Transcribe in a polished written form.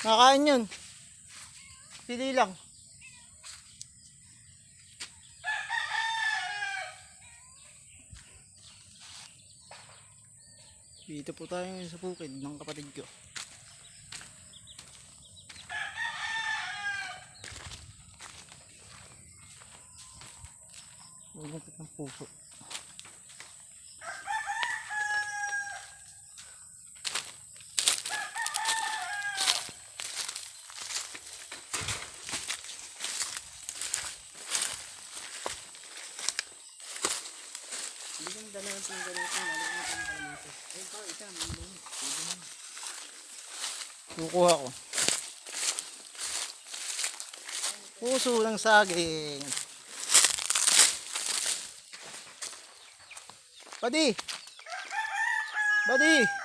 Nakain yun. Pili lang. Dito po tayo ngayon sa bukid ng kapatid ko. Bumungkit ng puso. Hindi kang dalawan sa ganito. Ito, isa. Kukuha ko. Puso ng saging. Buddy! Buddy!